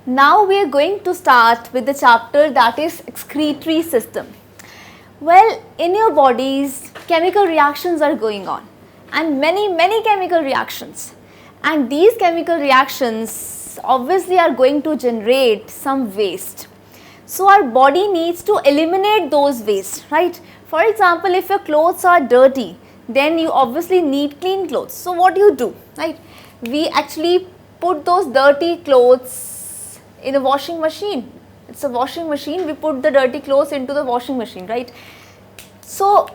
Now we are going to start with the chapter that is excretory system. Well, in your bodies, chemical reactions are going on, and many chemical reactions, and these chemical reactions obviously are going to generate some waste. So our body needs to eliminate those waste, right? For example, if your clothes are dirty, then you obviously need clean clothes. So what do you do, right? We actually put those dirty clothes in a washing machine. It's a washing machine, we put the dirty clothes into the washing machine, right? So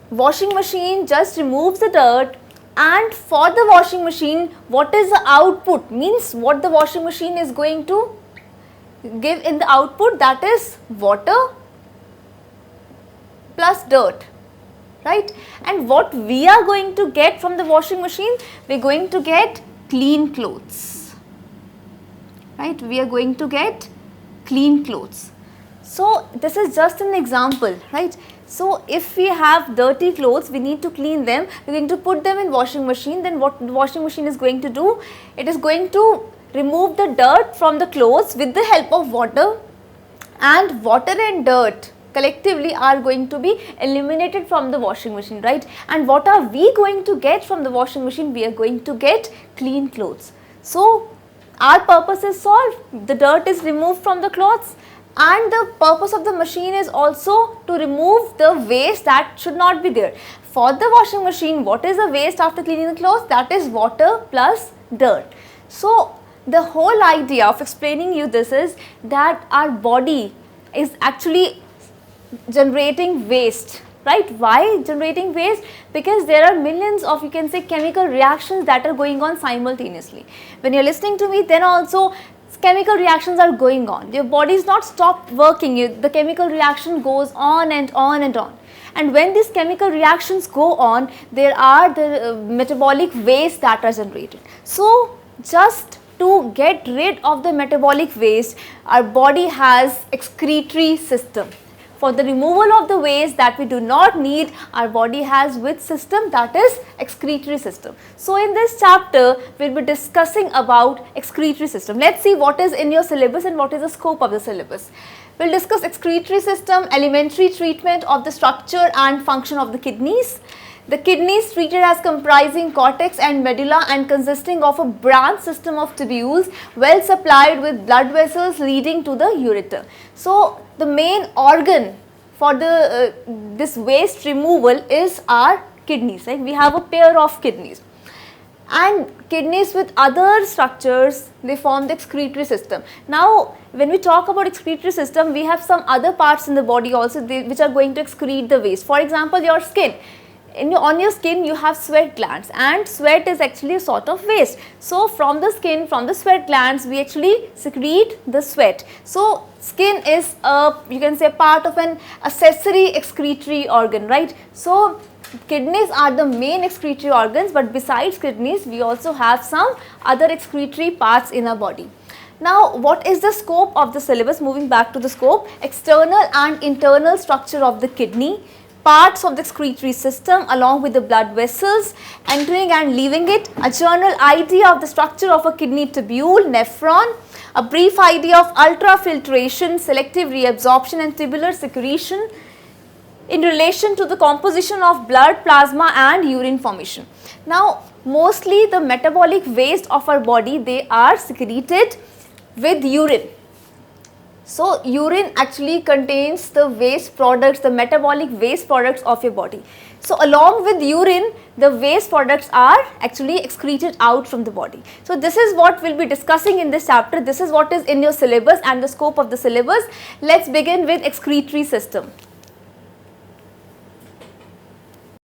washing machine just removes the dirt, and for the washing machine, what is the output? Means what the washing machine is going to give in the output, that is water plus dirt, right? And what we are going to get from the washing machine, we are going to get clean clothes, right? We are going to get clean clothes. So this is just an example, right? So if we have dirty clothes, we need to clean them, we are going to put them in washing machine. Then what the washing machine is going to do, it is going to remove the dirt from the clothes with the help of water, and water and dirt collectively are going to be eliminated from the washing machine, right? And what are we going to get from the washing machine? We are going to get clean clothes. So our purpose is solved, the dirt is removed from the clothes, and the purpose of the machine is also to remove the waste that should not be there. For the washing machine, what is the waste after cleaning the clothes? That is water plus dirt. So the whole idea of explaining you this is that our body is actually generating waste, right? Why generating waste? Because there are millions of, you can say, chemical reactions that are going on simultaneously. When you are listening to me, then also chemical reactions are going on. Your body is not stopped working, the chemical reaction goes on and on and on. And when these chemical reactions go on, there are the metabolic waste that are generated. So just to get rid of the metabolic waste, our body has excretory system. For the removal of the waste that we do not need, our body has which system? That is excretory system. So in this chapter, we will be discussing about excretory system. Let's see what is in your syllabus and what is the scope of the syllabus. We will discuss excretory system, elementary treatment of the structure and function of the kidneys. The kidneys treated as comprising cortex and medulla and consisting of a branch system of tubules well supplied with blood vessels leading to the ureter. So the main organ for the this waste removal is our kidneys, right? We have a pair of kidneys, and kidneys with other structures, they form the excretory system. Now when we talk about excretory system, we have some other parts in the body also which are going to excrete the waste. For example, your skin. On your skin you have sweat glands, and sweat is actually a sort of waste. So from the skin, from the sweat glands, we actually secrete the sweat. So skin is you can say part of an accessory excretory organ, right? So kidneys are the main excretory organs, but besides kidneys we also have some other excretory parts in our body. Now what is the scope of the syllabus? Moving back to the scope, external and internal structure of the kidney, parts of the excretory system along with the blood vessels entering and leaving it, a general idea of the structure of a kidney tubule, nephron, a brief idea of ultrafiltration, selective reabsorption and tubular secretion in relation to the composition of blood, plasma and urine formation. Now mostly the metabolic waste of our body, they are secreted with urine. So urine actually contains the waste products, the metabolic waste products of your body. So along with urine, the waste products are actually excreted out from the body. So this is what we will be discussing in this chapter. This is what is in your syllabus and the scope of the syllabus. Let's begin with excretory system.